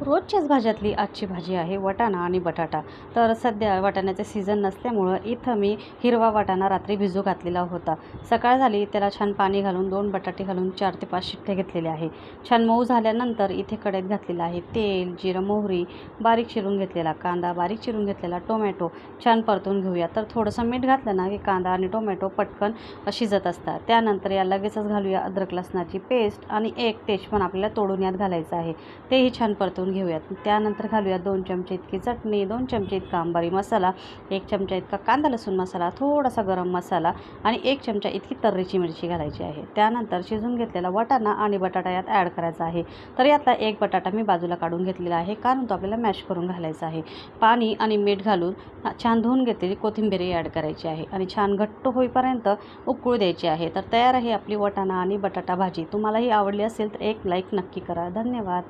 रोजच्याच भाज्यातली आजची भाजी आहे वाटाणा आणि बटाटा. तर सध्या वाटाण्याचे सीझन नसल्यामुळं इथं मी हिरवा वाटाणा रात्री भिजू घातलेला होता. सकाळ झाली त्याला छान पाणी घालून 2 बटाटे घालून 4 ते 5 शिट्टे घेतलेले आहे. छान मऊ झाल्यानंतर इथे कढईत घातलेलं आहे तेल, जिरं, मोहरी, बारीक चिरून घेतलेला कांदा, बारीक चिरून घेतलेला टोमॅटो छान परतून घेऊया. तर थोडंसं मीठ घातलं ना की कांदा आणि टोमॅटो पटकन शिजत असतात. त्यानंतर या लगेचच घालूया अद्रक लसणाची पेस्ट आणि एक तेजपान आपल्याला तोडून यात घालायचं आहे. तेही छान परतून घेऊयात. त्यानंतर घालूया 2 चमचे इतकी चटणी, 2 चमचे इतका अंबारी मसाला, 1 चमचा इतका कांदा लसूण मसाला, थोडासा गरम मसाला आणि 1 चमचा इतकी तर्रीची मिरची घालायची आहे. त्यानंतर शिजून घेतलेला वाटाणा आणि बटाटा यात ॲड करायचा आहे. तर यातला एक बटाटा मी बाजूला काढून घेतलेला आहे, कारण तो आपल्याला मॅश करून घालायचा आहे. पाणी आणि मीठ घालून छान धुवून घेतलेली कोथिंबीरही ॲड करायची आहे आणि छान घट्ट होईपर्यंत उकळू द्यायची आहे. तर तयार आहे आपली वाटाणा आणि बटाटा भाजी. तुम्हालाही आवडली असेल तर एक लाईक नक्की करा. धन्यवाद.